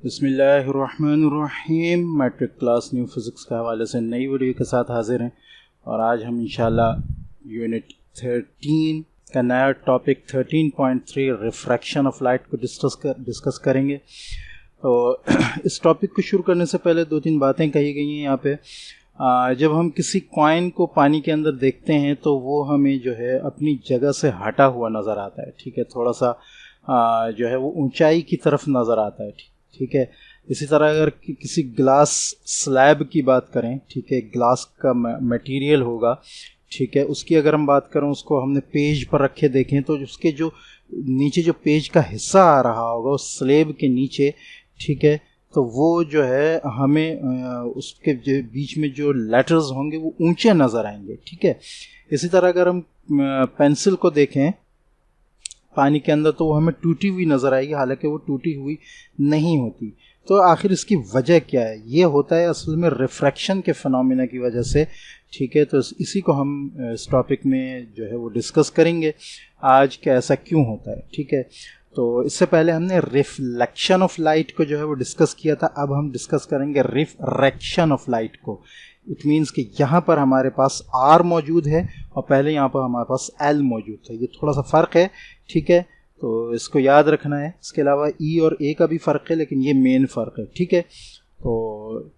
बिस्मिल्लाहिर्रहमानिर्रहीम। Matric class new physics के हवाले से नई वीडियो के साथ हाजिर हैं और आज हम इंशाल्लाह यूनिट 13 का नया टॉपिक 13.3 रिफ्रैक्शन ऑफ लाइट को डिस्कस करेंगे। तो इस टॉपिक को शुरू करने से पहले दो तीन बातें कही गई हैं यहाँ पे। जब हम किसी कॉइन को पानी के अंदर देखते हैं तो वो हमें जो है अपनी जगह से हटा हुआ नज़र आता है, ठीक है, थोड़ा सा जो है वो ऊंचाई की तरफ नज़र आता है, ठीक है। इसी तरह अगर किसी ग्लास स्लैब की बात करें, ठीक है, ग्लास का मटेरियल होगा, ठीक है, उसकी अगर हम बात करें, उसको हमने पेज पर रखे देखें तो उसके जो नीचे जो पेज का हिस्सा आ रहा होगा उस स्लैब के नीचे, ठीक है, तो वो जो है हमें उसके बीच में जो लेटर्स होंगे वो ऊंचे नज़र आएंगे, ठीक है। इसी तरह अगर हम पेंसिल को देखें पानी के अंदर तो वो हमें टूटी हुई नज़र आएगी, हालांकि वो टूटी हुई नहीं होती। तो आखिर इसकी वजह क्या है? ये होता है असल में रिफ्रैक्शन के फिनोमेना की वजह से, ठीक है। तो इसी को हम इस टॉपिक में जो है वो डिस्कस करेंगे आज कि ऐसा क्यों होता है, ठीक है। तो इससे पहले हमने रिफ्लेक्शन ऑफ लाइट को जो है वो डिस्कस किया था, अब हम डिस्कस करेंगे रिफ्रैक्शन ऑफ लाइट को। इट मीन्स कि यहाँ पर हमारे पास R मौजूद है और पहले यहाँ पर हमारे पास L मौजूद था, ये थोड़ा सा फ़र्क है, ठीक है। तो इसको याद रखना है। इसके अलावा E और A का भी फ़र्क है, लेकिन ये मेन फ़र्क है, ठीक है। तो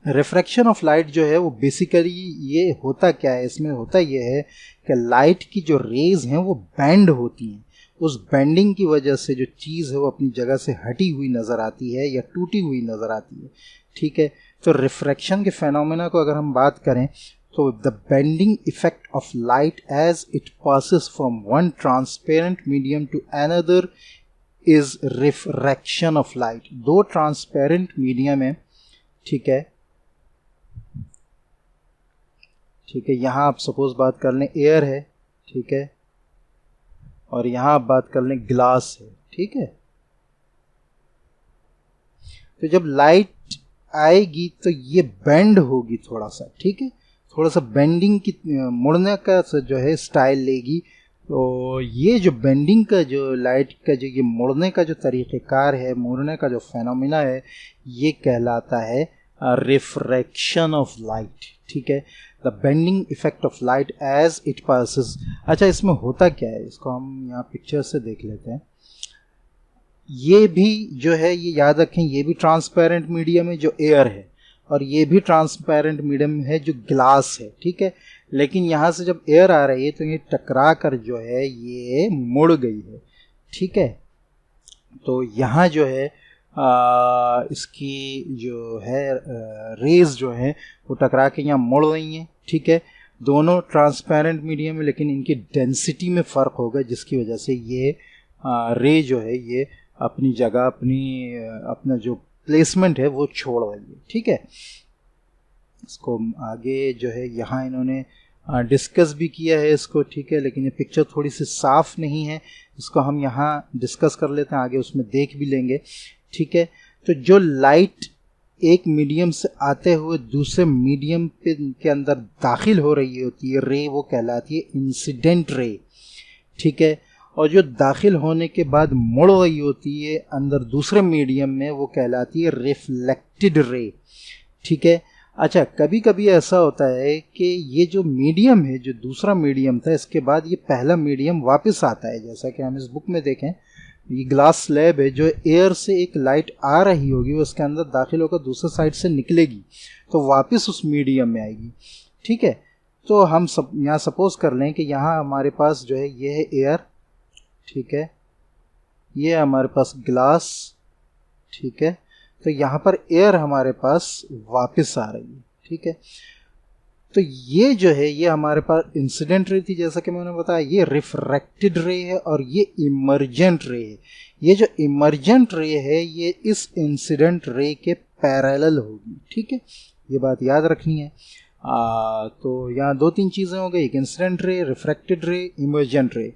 रिफ्रैक्शन ऑफ लाइट जो है वो बेसिकली ये होता क्या है, इसमें होता ये है कि लाइट की जो रेज़ हैं वो बैंड होती हैं, उस बेंडिंग की वजह से जो चीज़ है वो अपनी जगह से हटी हुई नज़र आती है या टूटी हुई नज़र आती है, ठीक है। तो रिफ्रैक्शन के फेनोमेना को अगर हम बात करें तो the bending effect of light as it passes from one transparent medium to another is refraction of light. दो ट्रांसपेरेंट मीडियम है, ठीक है, ठीक है। यहाँ आप सपोज बात कर लें एयर है, ठीक है, और यहाँ आप बात कर लें ग्लास है, ठीक है। तो जब लाइट आएगी तो ये बेंड होगी थोड़ा सा, ठीक है, थोड़ा सा बेंडिंग की मुड़ने का जो है स्टाइल लेगी। तो ये जो बेंडिंग का जो लाइट का जो ये मुड़ने का जो तरीक़ेकार है, मुड़ने का जो फेनोमेना है, ये कहलाता है रिफ्रैक्शन ऑफ लाइट, ठीक है, the bending effect of light as it passes. अच्छा, इसमें होता क्या है, इसको हम यहाँ पिक्चर से देख लेते हैं। ये भी जो है ये याद रखें, ये भी ट्रांसपेरेंट मीडियम है जो एयर है, और ये भी ट्रांसपेरेंट मीडियम है जो ग्लास है, ठीक है। लेकिन यहाँ से जब एयर आ रही है तो ये टकरा कर जो है ये मुड़ गई है, ठीक है। तो यहाँ जो है इसकी जो है रेज जो है वो टकरा के यहाँ मुड़ रही हैं, ठीक है। दोनों ट्रांसपेरेंट मीडियम है लेकिन इनकी डेंसिटी में फ़र्क होगा, जिसकी वजह से ये रे जो है ये अपनी जगह अपना जो प्लेसमेंट है वो छोड़ रही है, ठीक है। इसको आगे जो है यहाँ इन्होंने डिस्कस भी किया है इसको, ठीक है, लेकिन ये पिक्चर थोड़ी सी साफ नहीं है, इसको हम यहाँ डिस्कस कर लेते हैं, आगे उसमें देख भी लेंगे, ठीक है। तो जो लाइट एक मीडियम से आते हुए दूसरे मीडियम के अंदर दाखिल हो रही होती है रे, वो कहलाती है इंसिडेंट रे, ठीक है। और जो दाखिल होने के बाद मुड़ रही होती है अंदर दूसरे मीडियम में, वो कहलाती है रिफ्लेक्टेड रे, ठीक है। अच्छा, कभी कभी ऐसा होता है कि ये जो मीडियम है, जो दूसरा मीडियम था, इसके बाद ये पहला मीडियम वापस आता है, जैसा कि हम इस बुक में देखें, ये ग्लास स्लैब है, जो एयर से एक लाइट आ रही होगी वो उसके अंदर दाखिल होकर दूसरे साइड से निकलेगी तो वापस उस मीडियम में आएगी, ठीक है। तो हम यहाँ सपोज कर लें कि यहाँ हमारे पास जो है ये है एयर, ठीक है, ये हमारे पास ग्लास, ठीक है। तो यहाँ पर एयर हमारे पास वापस आ रही है, ठीक है। तो ये जो है ये हमारे पास इंसिडेंट रे थी, जैसा कि मैंने बताया, ये रिफ्रैक्टेड रे है और ये इमर्जेंट रे है। ये जो इमर्जेंट रे है ये इस इंसिडेंट रे के पैरेलल होगी, ठीक है, ये बात याद रखनी है। तो यहाँ दो तीन चीज़ें हो गई, एक इंसिडेंट रे, रिफ्रैक्टेड रे, इमर्जेंट रे।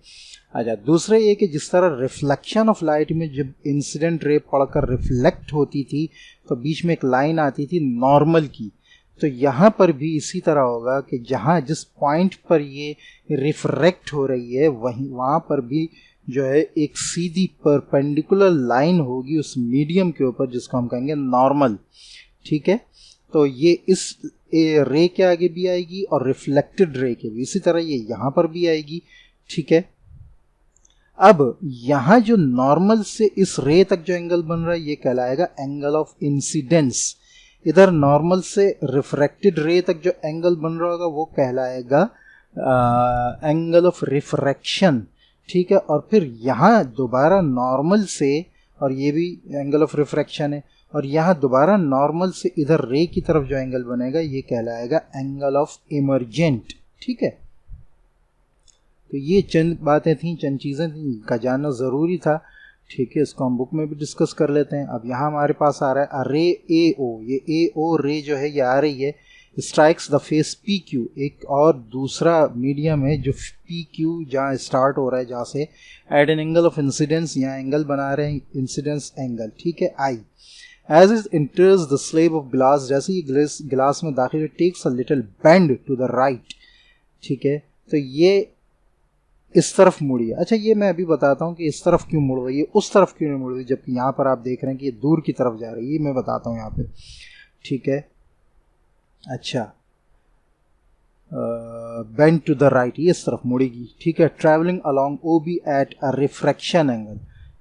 अच्छा, दूसरे ये कि जिस तरह रिफ्लेक्शन ऑफ लाइट में जब इंसिडेंट रे पड़कर रिफ्लेक्ट होती थी तो बीच में एक लाइन आती थी नॉर्मल की, तो यहाँ पर भी इसी तरह होगा कि जहाँ जिस पॉइंट पर ये रिफ्रैक्ट हो रही है वहाँ पर भी जो है एक सीधी परपेंडिकुलर लाइन होगी उस मीडियम के ऊपर, जिसको हम कहेंगे नॉर्मल। ठीक है, तो ये इस रे के आगे भी आएगी और रिफ्लेक्टेड रे के भी, इसी तरह ये यहाँ पर भी आएगी। ठीक है, अब यहाँ जो नॉर्मल से इस रे तक जो एंगल बन रहा है ये कहलाएगा एंगल ऑफ इंसिडेंस। इधर नॉर्मल से रिफ्रैक्टेड रे तक जो एंगल बन रहा होगा वो कहलाएगा एंगल ऑफ रिफ्रैक्शन। ठीक है, और फिर यहाँ दोबारा नॉर्मल से, और ये भी एंगल ऑफ रिफ्रैक्शन है, और यहाँ दोबारा नॉर्मल से इधर रे की तरफ जो एंगल बनेगा ये कहलाएगा एंगल ऑफ इमर्जेंट। ठीक है, तो ये चंद बातें थी, चंद चीज़ें थी का जानना ज़रूरी था। ठीक है, इसको हम बुक में भी डिस्कस कर लेते हैं। अब यहाँ हमारे पास आ रहा है रे ए ओ, ये ए ओ रे जो है ये आ रही है, strikes the face P Q. एक और दूसरा मीडियम है जो पी क्यू जहाँ स्टार्ट हो रहा है, जहाँ से at an angle of incidence, यहाँ एंगल बना रहे हैं इंसिडेंस एंगल। ठीक है, I as it enters the slab of glass, जैसे ये गिलास में दाखिल takes a little bend to the right. ठीक है, तो ये इस तरफ मुड़ी है। अच्छा, ये मैं अभी बताता हूँ कि इस तरफ क्यों मुड़ रही है, उस तरफ क्यों नहीं मुड़ रही, जबकि यहाँ पर आप देख रहे हैं कि ये दूर की तरफ जा रही है। ये मैं बताता हूँ यहाँ पे। ठीक है, अच्छा, बेंड टू द राइट, ये इस तरफ मुड़ेगी। ठीक है, travelling along O B at a refraction angle.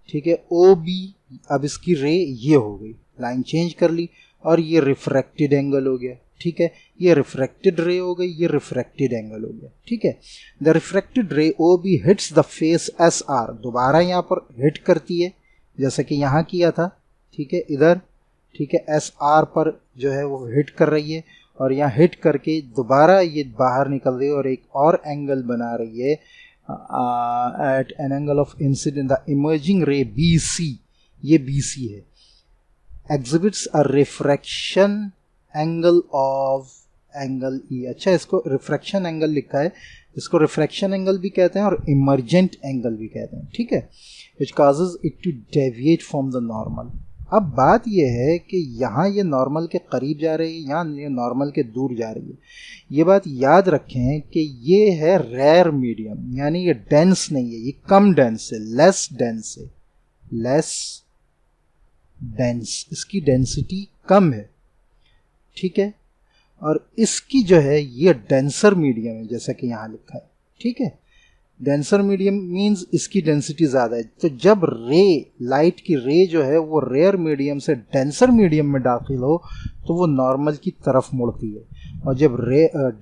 ठीक है, ओ बी, अब इसकी रे ये हो गई, लाइन चेंज कर ली, और ये रिफ्रैक्टेड एंगल हो गया। ठीक है, ये रिफ्रैक्टेड रे हो गई, ये रिफ्रैक्टेड एंगल हो गया। ठीक है, the refracted ray O B hits the face S R, दोबारा यहाँ पर हिट करती है जैसा कि यहाँ किया था। ठीक है, इधर, ठीक है, एस आर पर जो है वो हिट कर रही है, और यहाँ हिट करके दोबारा ये बाहर निकल रही है और एक और एंगल बना रही है at an angle of incident the emerging ray B C, ये बी सी है, exhibits a refraction angle of angle E. अच्छा, इसको रिफ्रैक्शन एंगल लिखा है, इसको रिफ्रैक्शन एंगल भी कहते हैं और इमर्जेंट एंगल भी कहते हैं। ठीक है, which causes it to deviate from the normal. अब बात यह है कि यहाँ ये नॉर्मल के करीब जा रही है, यहाँ ये नॉर्मल के दूर जा रही है। ये बात याद रखें कि ये है रेयर मीडियम, यानी ये डेंस नहीं है, ये कम डेंस है, लेस डेंस है, लेस डेंस, इसकी डेंसिटी कम है। ठीक है, और इसकी जो है ये डेंसर मीडियम है, जैसा कि यहाँ लिखा है। ठीक है, डेंसर मीडियम मींस इसकी डेंसिटी ज़्यादा है। तो जब रे, लाइट की रे जो है वो रेयर मीडियम से डेंसर मीडियम में दाखिल हो तो वो नॉर्मल की तरफ मुड़ती है, और जब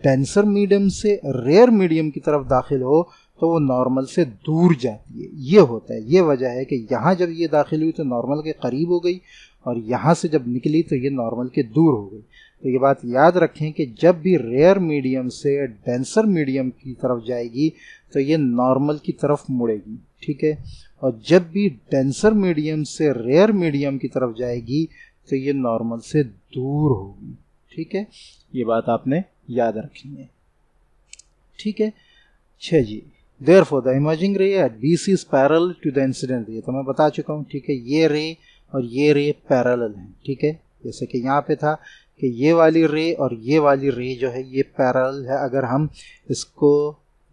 डेंसर मीडियम से रेयर मीडियम की तरफ दाखिल हो तो वो नॉर्मल से दूर जाती है। ये होता है, ये वजह है कि यहाँ जब ये दाखिल हुई तो नॉर्मल के करीब हो गई, और यहाँ से जब निकली तो ये नॉर्मल के दूर हो गई। तो ये बात याद रखें कि जब भी रेयर मीडियम से डेंसर मीडियम की तरफ जाएगी तो ये नॉर्मल की तरफ मुड़ेगी। ठीक है, और जब भी डेंसर मीडियम से रेयर मीडियम की तरफ जाएगी तो ये नॉर्मल से दूर होगी। ठीक है, ये बात आपने याद रखनी है। ठीक है, अच्छा जी, therefore the emerging ray at BC is parallel to the incident ray, तो मैं बता चुका हूँ। ठीक है, ये रे और ये रे पैरेलल हैं। ठीक है, जैसे कि यहाँ पे था कि ये वाली रे और ये वाली रे जो है ये पैरेलल है। अगर हम इसको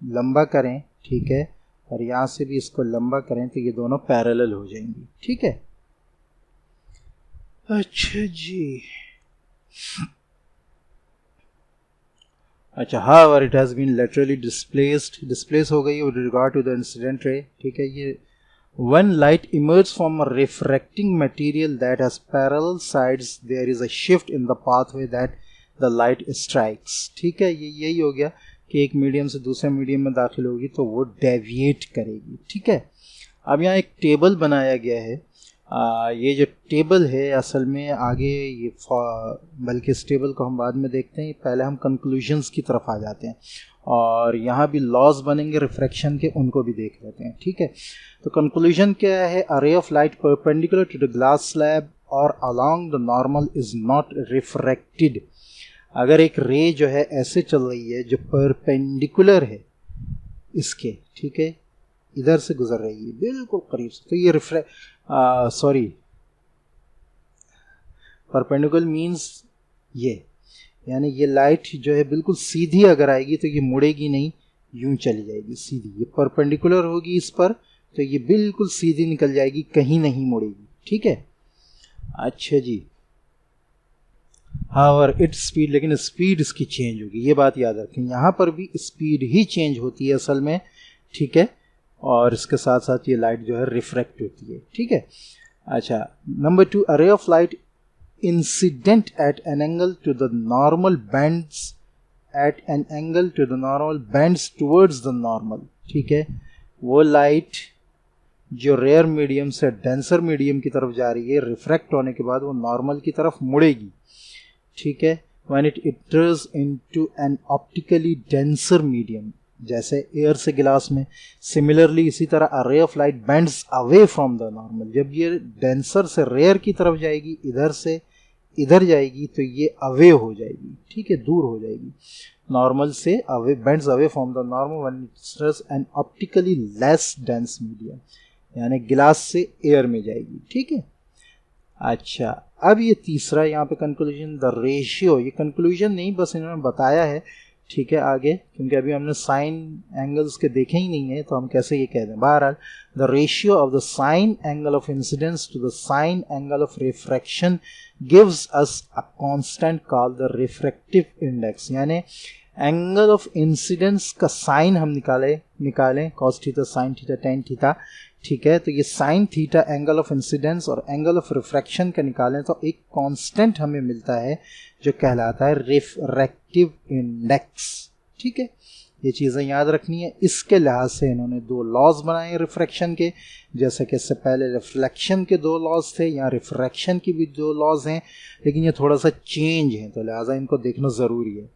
लंबा करें, ठीक है, और यहाँ से भी इसको लंबा करें तो ये दोनों पैरेलल हो जाएंगी। ठीक है, अच्छा जी, अच्छा, however it has been laterally displaced हो गई with regard to the incident ray। ठीक है, ये when light emerges from a refracting material that has parallel sides there is a shift in the pathway that the light strikes। ठीक है, ये यही हो गया कि एक मीडियम से दूसरे मीडियम में दाखिल होगी तो वो डेविएट करेगी। ठीक है, अब यहाँ एक टेबल बनाया गया है। ये जो टेबल है असल में आगे ये, बल्कि इस टेबल को हम बाद में देखते हैं, पहले हम कंक्लूजन्स की तरफ आ जाते हैं, और यहाँ भी लॉज बनेंगे रिफ्रैक्शन के, उनको भी देख लेते हैं। ठीक है, तो कंक्लूजन क्या है, a ray of light perpendicular to the glass slab और along the normal is not refracted. अगर एक रे जो है ऐसे चल रही है जो परपेंडिकुलर है इसके, ठीक है, इधर से गुजर रही है बिल्कुल करीब से, तो ये परपेंडिकुलर मीन्स ये, यानी ये लाइट जो है बिल्कुल सीधी अगर आएगी तो ये मुड़ेगी नहीं, यूं चली जाएगी सीधी। ये परपेंडिकुलर होगी इस पर, तो ये बिल्कुल सीधी निकल जाएगी, कहीं नहीं मुड़ेगी, ठीक है। अच्छा जी, हाँ, और इट्स स्पीड, लेकिन स्पीड इसकी चेंज होगी, ये बात याद रखें, यहाँ पर भी स्पीड ही चेंज होती है असल में, ठीक है। और इसके साथ साथ ये लाइट जो है रिफ्रैक्ट होती है, ठीक है। अच्छा, number 2, a ray of light incident at an angle to the normal bends at an angle to the normal bends towards the normal, ठीक है। वो लाइट जो रेयर मीडियम से डेंसर मीडियम की तरफ जा रही है, रिफ्रैक्ट होने के बाद वो नॉर्मल की तरफ मुड़ेगी, ठीक है। when it enters into an optically denser medium, जैसे एयर से गिलास में, सिमिलरली इसी तरह a ray of light bends away from the normal, जब ये डेंसर से रेयर की तरफ जाएगी, इधर से इधर जाएगी, तो ये अवे हो जाएगी, ठीक है, दूर हो जाएगी नॉर्मल से, away, bends away from the normal when it enters an optically less dense medium, यानी गिलास से एयर में जाएगी, ठीक है। अच्छा, अब ये तीसरा यहाँ पे कंक्लूजन, द रेशियो, ये कंक्लूजन नहीं, बस इन्होंने बताया है, ठीक है, आगे, क्योंकि अभी हमने साइन एंगल्स के देखे ही नहीं है, तो हम कैसे ये कह दें। बहरहाल, the ratio of the sine angle of incidence to the sine angle of refraction gives us a constant called the refractive index, यानी एंगल ऑफ इंसिडेंस का साइन हम निकालें cos theta, sine theta, tan theta, ठीक है। तो ये sine theta angle of incidence और angle of refraction का निकालें तो एक कांस्टेंट हमें मिलता है जो कहलाता है रिफ्रैक्टिव इंडेक्स, ठीक है। ये चीज़ें याद रखनी है। इसके लिहाज से इन्होंने दो लॉज बनाए रिफ्रैक्शन के, जैसे कि इससे पहले रिफ्लेक्शन के दो लॉज थे, यहाँ रिफ्रैक्शन की भी दो लॉज हैं, लेकिन ये थोड़ा सा चेंज है, तो लिहाजा इनको देखना ज़रूरी है।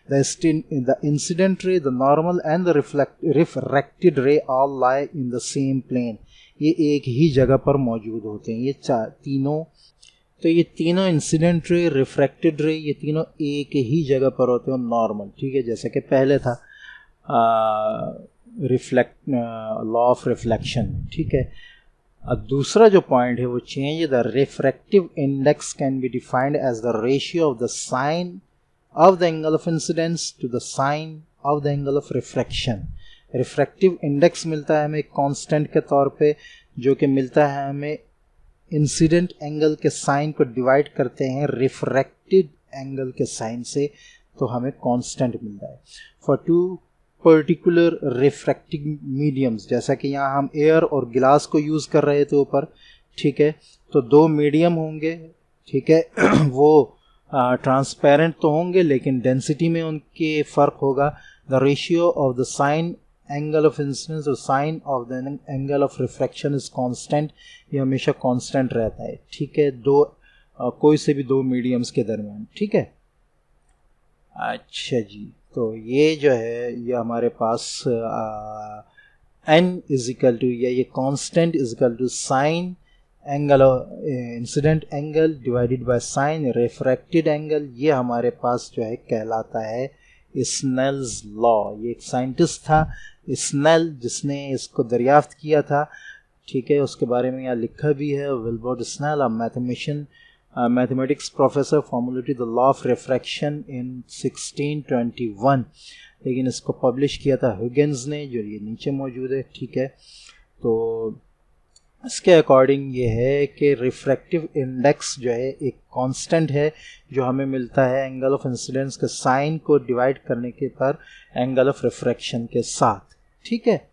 The incident ray, the normal and the refracted ray all lie in the same plane. ये एक ही जगह पर मौजूद होते हैं, ये तीनों, तो ये तीनों इंसिडेंट रे, रिफ्रैक्टेड रे, ये तीनों एक ही जगह पर होते हैं नॉर्मल, ठीक है, जैसे कि पहले था लॉ ऑफ रिफ्लेक्शन, ठीक है। अब दूसरा जो पॉइंट है वो change, the refractive index can be defined as the ratio of the sine of the angle of incidence to the sine of the angle of refraction. Refractive index मिलता है हमें कांस्टेंट के तौर पे, जो कि मिलता है हमें इंसिडेंट एंगल के साइन को डिवाइड करते हैं रिफ्रैक्टेड एंगल के साइन से, तो हमें कांस्टेंट मिलता है for two particular refractive mediums, जैसा कि यहाँ हम एयर और गिलास को यूज़ कर रहे थे ऊपर, ठीक है। तो दो मीडियम होंगे, ठीक है, वो ट्रांसपेरेंट तो होंगे लेकिन डेंसिटी में उनके फ़र्क होगा। The ratio of the sine angle of incidence और sine of the angle of refraction is constant, ये हमेशा कांस्टेंट रहता है, ठीक है, कोई से भी दो मीडियम्स के दरमियान, ठीक है। अच्छा जी, तो ये जो है ये हमारे पास n इजिकल टू, या ये constant equal to sine angle incident angle divided by sine refracted angle, ये हमारे पास जो है कहलाता है स्नेल्स लॉ। ये एक साइंटिस्ट था स्नेल, जिसने इसको दरियाफ्त किया था, ठीक है, उसके बारे में यहाँ लिखा भी है। Wilbert Snell, a mathematician, mathematics professor, formulated the law of refraction in 1621, लेकिन इसको पब्लिश किया था ह्यूगेंस ने, जो ये नीचे मौजूद है, ठीक है। तो इसके अकॉर्डिंग ये है कि रिफ्रैक्टिव इंडेक्स जो है एक कांस्टेंट है जो हमें मिलता है एंगल ऑफ इंसिडेंस के साइन को डिवाइड करने के पर एंगल ऑफ रिफ्रैक्शन के साथ, ठीक है।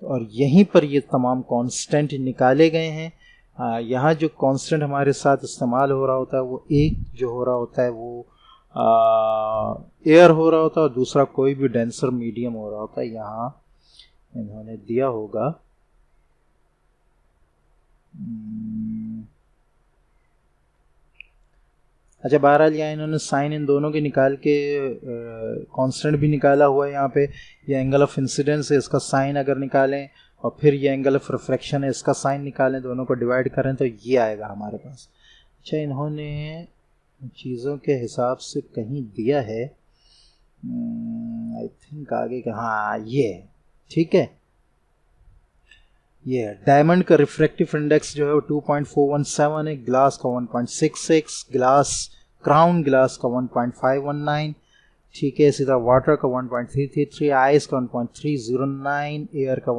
और यहीं पर ये तमाम कांस्टेंट निकाले गए हैं। यहाँ जो कांस्टेंट हमारे साथ इस्तेमाल हो रहा होता है वो एक जो हो रहा होता है वो एयर हो रहा होता है, और दूसरा कोई भी डेंसर मीडियम हो रहा होता है। यहाँ इन्होंने दिया होगा, अच्छा, बहरहाल यहाँ इन्होंने साइन इन दोनों के निकाल के कांस्टेंट भी निकाला हुआ है। यहाँ पे ये एंगल ऑफ इंसिडेंस है, इसका साइन अगर निकालें, और फिर ये एंगल ऑफ रिफ्रैक्शन है, इसका साइन निकालें, दोनों को डिवाइड करें तो ये आएगा हमारे पास। अच्छा, इन्होंने चीज़ों के हिसाब से कहीं दिया है, आई थिंक आगे का, हाँ ये, ठीक है, ये डायमंड का रिफ्रैक्टिव इंडेक्स जो है वो 2.417 है, ग्लास का 1.66, क्राउन ग्लास का 1.519, ठीक है, इसी तरह वाटर का 1.333, आइस का 1.309, एयर का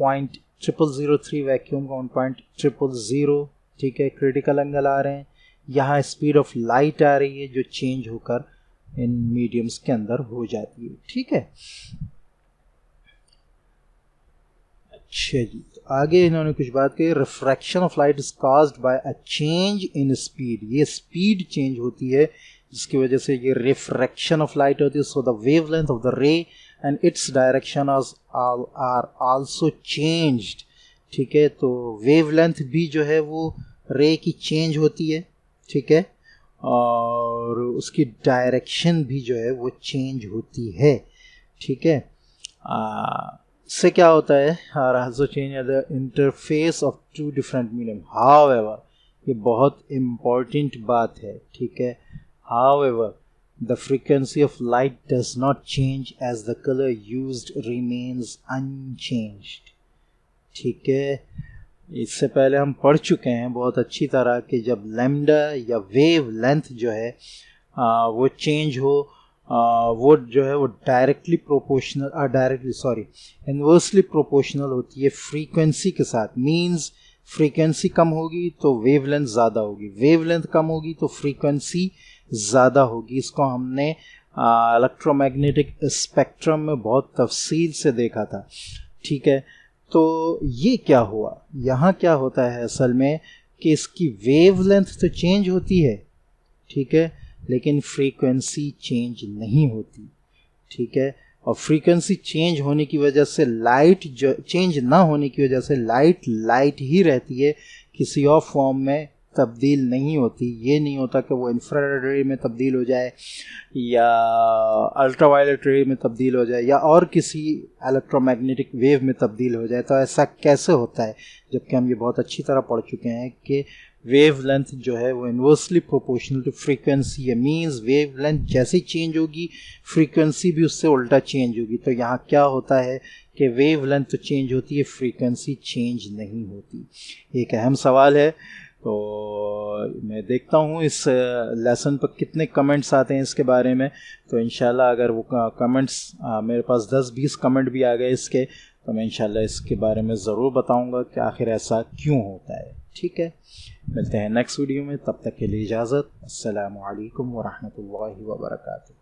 1.0003, वैक्यूम का 1.000, ठीक है। क्रिटिकल एंगल आ रहे हैं, यहाँ स्पीड ऑफ लाइट आ रही है जो चेंज होकर इन मीडियम्स के अंदर हो जाती है, ठीक है। अच्छा जी, तो आगे इन्होंने कुछ बात कही, refraction of light is caused by a change in speed, ये स्पीड चेंज होती है जिसकी वजह से ये रिफ्रैक्शन ऑफ लाइट होती है। So the wavelength of the ray and its direction are also changed, ठीक है। तो वेवलेंथ भी जो है वो रे की चेंज होती है, ठीक है, और उसकी डायरेक्शन भी जो है वो चेंज होती है, ठीक है। इससे क्या होता है, also change the interface of two different medium. However, ये बहुत इम्पॉर्टेंट बात है, ठीक है। However the frequency of light does not change as the colour used remains unchanged, ठीक है। इससे पहले हम पढ़ चुके हैं बहुत अच्छी तरह कि जब लैम्डा या वेव लेंथ जो है वो चेंज हो, वो जो है वो इन्वर्सली प्रोपोर्शनल होती है फ्रीक्वेंसी के साथ। मींस फ्रीक्वेंसी कम होगी तो वेवलेंथ ज़्यादा होगी, वेवलेंथ कम होगी तो फ्रीक्वेंसी ज़्यादा होगी। इसको हमने इलेक्ट्रोमैग्नेटिक स्पेक्ट्रम में बहुत तफसील से देखा था, ठीक है। तो ये क्या हुआ, यहाँ क्या होता है असल में कि इसकी वेवलेंथ तो चेंज होती है, ठीक है, लेकिन फ्रीक्वेंसी चेंज नहीं होती, ठीक है। और फ्रीक्वेंसी चेंज होने की वजह से लाइट जो चेंज ना होने की वजह से लाइट ही रहती है, किसी और फॉर्म में तब्दील नहीं होती। ये नहीं होता कि वो इंफ्रारेड रे में तब्दील हो जाए या अल्ट्रावायलेट रे में तब्दील हो जाए या और किसी इलेक्ट्रोमैग्नेटिक वेव में तब्दील हो जाए। तो ऐसा कैसे होता है, जबकि हम ये बहुत अच्छी तरह पढ़ चुके हैं कि वेव लेंथ जो है वो इन्वर्सली प्रोपोर्शनल टू फ्रीक्वेंसी है। मीन्स वेव लेंथ जैसे ही चेंज होगी फ्रीक्वेंसी भी उससे उल्टा चेंज होगी। तो यहाँ क्या होता है कि वेव लेंथ तो चेंज होती है, फ्रीक्वेंसी चेंज नहीं होती। एक अहम सवाल है, तो मैं देखता हूँ इस लेसन पर कितने कमेंट्स आते हैं इसके बारे में। तो इंशाल्लाह अगर वो कमेंट्स मेरे पास 10-20 कमेंट भी आ गए इसके, तो मैं इंशाल्लाह इसके बारे में ज़रूर बताऊँगा कि आखिर ऐसा क्यों होता है, ठीक है। मिलते हैं नेक्स्ट वीडियो में, तब तक के लिए इजाज़त। अस्सलामु अलैकुम वरहमतुल्लाहि वबरकातुहू।